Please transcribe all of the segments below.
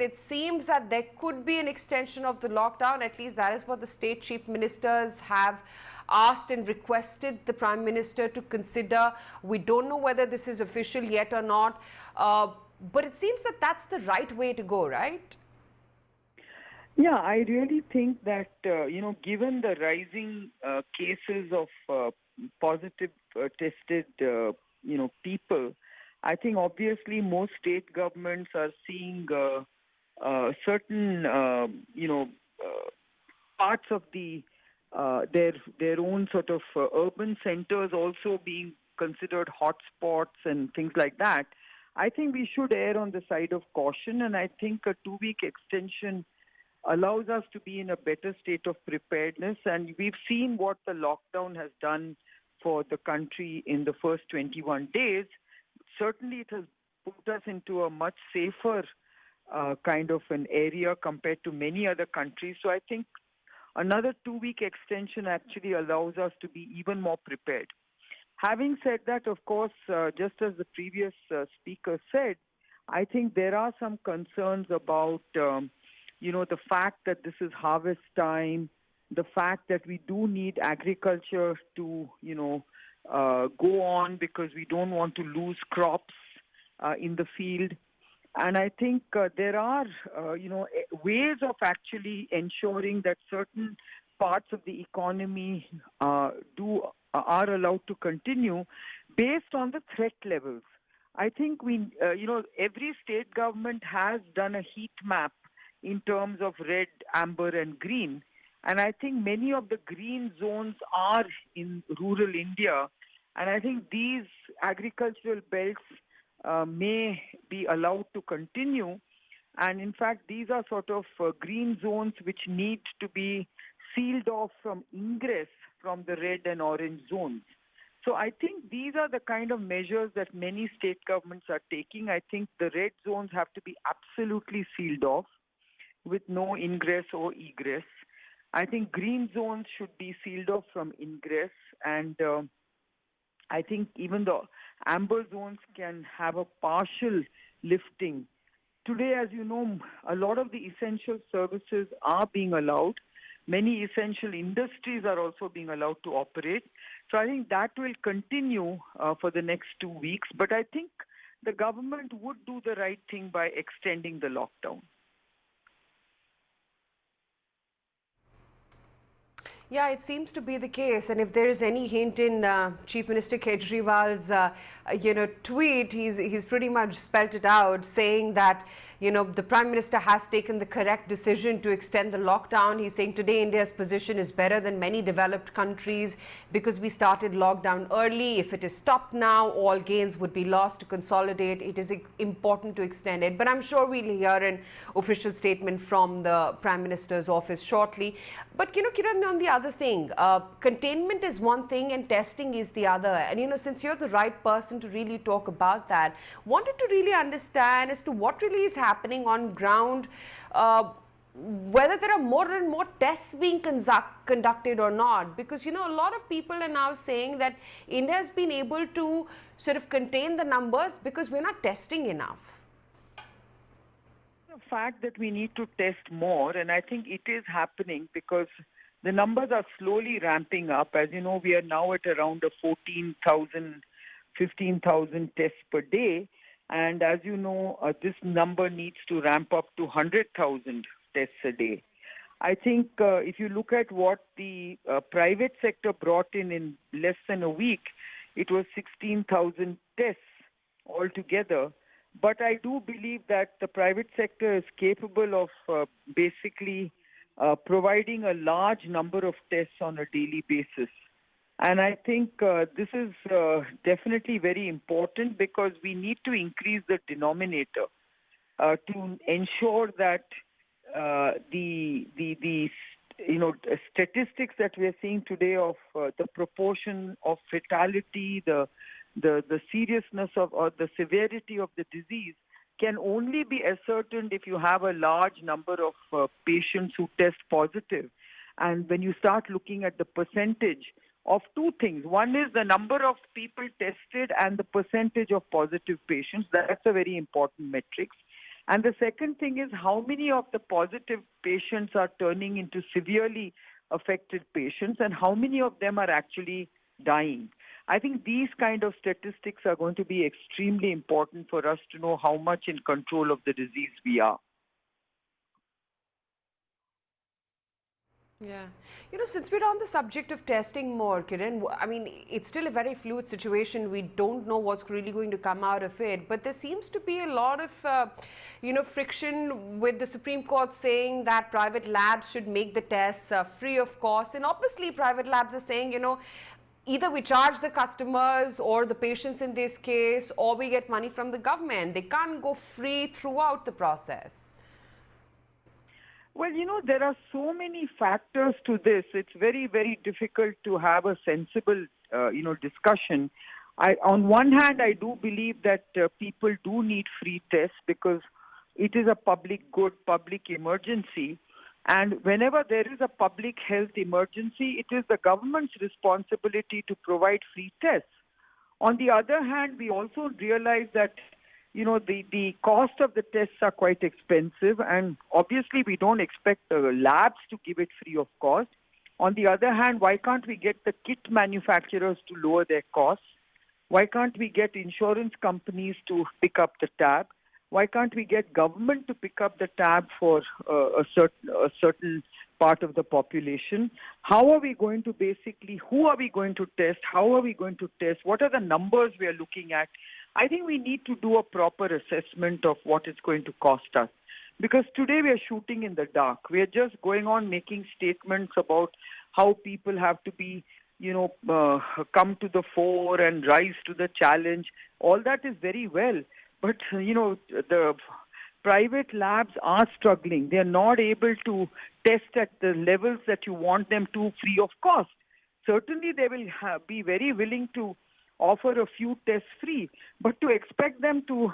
It seems that there could be an extension of the lockdown. At least that is what the state chief ministers have asked and requested the Prime Minister to consider. We don't know whether this is official yet or not, but it seems that that's the right way to go, right? Yeah, I really think that, given the rising cases of positive tested, people, I think obviously most state governments are seeing certain, parts of their own sort of urban centers also being considered hotspots and things like that. I think we should err on the side of caution, and I think a 2-week extension allows us to be in a better state of preparedness. And we've seen what the lockdown has done for the country in the first 21 days. Certainly, it has put us into a much safer kind of an area compared to many other countries. So I think another 2-week extension actually allows us to be even more prepared. Having said that, of course, just as the previous speaker said, I think there are some concerns about the fact that this is harvest time, the fact that we do need agriculture to, go on because we don't want to lose crops in the field. And I think there are, ways of actually ensuring that certain parts of the economy are allowed to continue based on the threat levels. I think every state government has done a heat map in terms of red, amber, and green. And I think many of the green zones are in rural India. And I think these agricultural belts may be allowed to continue. And in fact, these are sort of green zones which need to be sealed off from ingress from the red and orange zones. So I think these are the kind of measures that many state governments are taking. I think the red zones have to be absolutely sealed off with no ingress or egress. I think green zones should be sealed off from ingress, and I think even the amber zones can have a partial lifting. Today, as you know, a lot of the essential services are being allowed. Many essential industries are also being allowed to operate. So I think that will continue for the next 2 weeks. But I think the government would do the right thing by extending the lockdown. Yeah, it seems to be the case. And if there is any hint in Chief Minister Kejriwal's, tweet, he's pretty much spelt it out, saying that, the Prime Minister has taken the correct decision to extend the lockdown. He's saying today India's position is better than many developed countries because we started lockdown early. If it is stopped now, all gains would be lost. To consolidate, it is important to extend it. But I'm sure we'll hear an official statement from the Prime Minister's office shortly. But, Kiran, on the other thing, containment is one thing and testing is the other. And, since you're the right person to really talk about that, wanted to really understand as to what really is happening on ground, whether there are more and more tests being conducted or not. Because, a lot of people are now saying that India has been able to sort of contain the numbers because we're not testing enough. The fact that we need to test more, and I think it is happening because the numbers are slowly ramping up. As you know, we are now at around 14,000, 15,000 tests per day. And as you know, this number needs to ramp up to 100,000 tests a day. I think if you look at what the private sector brought in less than a week, it was 16,000 tests altogether. But I do believe that the private sector is capable of basically providing a large number of tests on a daily basis. And I think this is definitely very important because we need to increase the denominator to ensure that the statistics that we are seeing today of the proportion of fatality, the seriousness of or the severity of the disease can only be ascertained if you have a large number of patients who test positive. And when you start looking at the percentage of two things, one is the number of people tested and the percentage of positive patients. That's a very important metric. And the second thing is how many of the positive patients are turning into severely affected patients and how many of them are actually dying. I think these kind of statistics are going to be extremely important for us to know how much in control of the disease we are. Yeah. Since we're on the subject of testing more, Kiran, I mean, it's still a very fluid situation. We don't know what's really going to come out of it. But there seems to be a lot of, friction with the Supreme Court saying that private labs should make the tests free of cost. And obviously, private labs are saying, either we charge the customers or the patients in this case, or we get money from the government. They can't go free throughout the process. Well, there are so many factors to this. It's very, very difficult to have a sensible, discussion. On one hand, I do believe that people do need free tests because it is a public good, public emergency. And whenever there is a public health emergency, it is the government's responsibility to provide free tests. On the other hand, we also realize that the cost of the tests are quite expensive, and obviously we don't expect the labs to give it free of cost. On the other hand, why can't we get the kit manufacturers to lower their costs? Why can't we get insurance companies to pick up the tab? Why can't we get government to pick up the tab for a certain part of the population? How are we going to who are we going to test? How are we going to test? What are the numbers we are looking at? I think we need to do a proper assessment of what it's going to cost us. Because today we are shooting in the dark. We are just going on making statements about how people have to be, come to the fore and rise to the challenge. All that is very well. But, the private labs are struggling. They are not able to test at the levels that you want them to free of cost. Certainly they will be very willing to offer a few tests free, but to expect them to,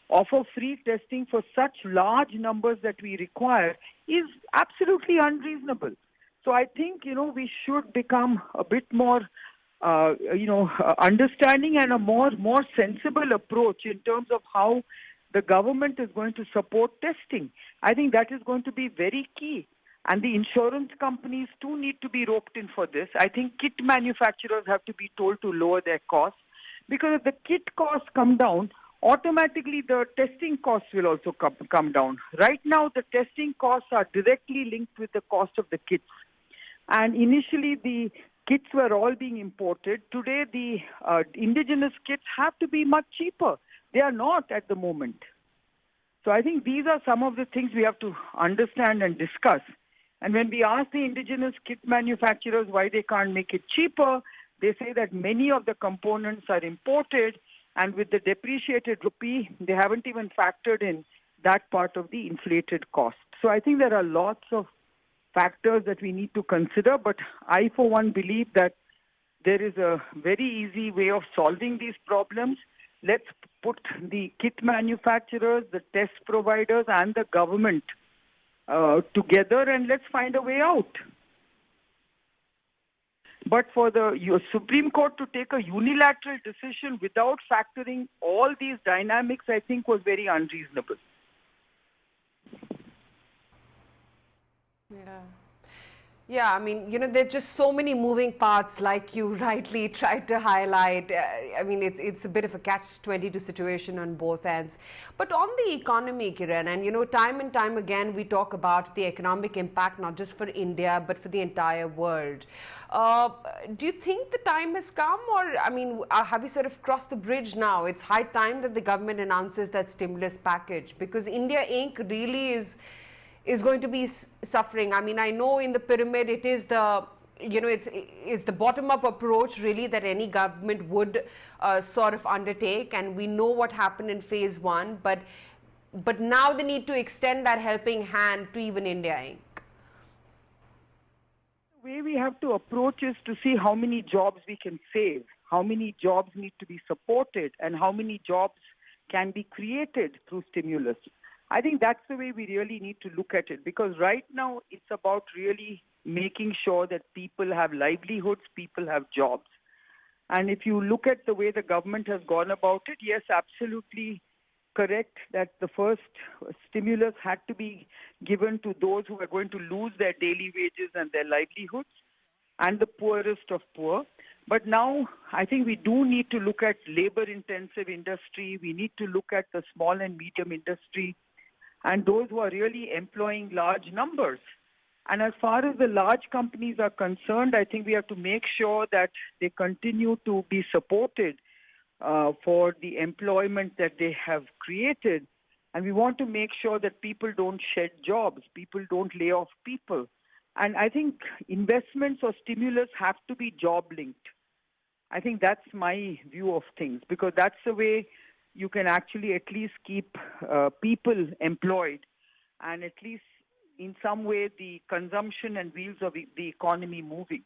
offer free testing for such large numbers that we require is absolutely unreasonable. So I think, we should become a bit more, understanding and a more sensible approach in terms of how the government is going to support testing. I think that is going to be very key. And the insurance companies too need to be roped in for this. I think kit manufacturers have to be told to lower their costs, because if the kit costs come down, automatically the testing costs will also come down. Right now, the testing costs are directly linked with the cost of the kits. And initially, the kits were all being imported. Today, the indigenous kits have to be much cheaper. They are not at the moment. So I think these are some of the things we have to understand and discuss. And when we ask the indigenous kit manufacturers why they can't make it cheaper, they say that many of the components are imported, and with the depreciated rupee, they haven't even factored in that part of the inflated cost. So I think there are lots of factors that we need to consider, but I, for one, believe that there is a very easy way of solving these problems. Let's put the kit manufacturers, the test providers, and the government together, and let's find a way out. But for the Supreme Court to take a unilateral decision without factoring all these dynamics, I think was very unreasonable. Yeah. Yeah, I mean, there are just so many moving parts, like you rightly tried to highlight. I mean, it's a bit of a catch-22 situation on both ends. But on the economy, Kiran, and time and time again, we talk about the economic impact, not just for India, but for the entire world. Do you think the time has come, or, I mean, have we sort of crossed the bridge now? It's high time that the government announces that stimulus package, because India Inc. really is going to be suffering. I mean, I know in the pyramid it is the, it's the bottom-up approach really that any government would sort of undertake, and we know what happened in phase one, but now they need to extend that helping hand to even India Inc. The way we have to approach is to see how many jobs we can save, how many jobs need to be supported, and how many jobs can be created through stimulus. I think that's the way we really need to look at it, because right now it's about really making sure that people have livelihoods, people have jobs. And if you look at the way the government has gone about it, yes, absolutely, correct that the first stimulus had to be given to those who are going to lose their daily wages and their livelihoods and the poorest of poor. But now I think we do need to look at labor-intensive industry. We need to look at the small and medium industry and those who are really employing large numbers. And as far as the large companies are concerned, I think we have to make sure that they continue to be supported for the employment that they have created. And we want to make sure that people don't shed jobs, people don't lay off people. And I think investments or stimulus have to be job linked. I think that's my view of things, because that's the way you can actually at least keep people employed, and at least in some way the consumption and wheels of the economy moving.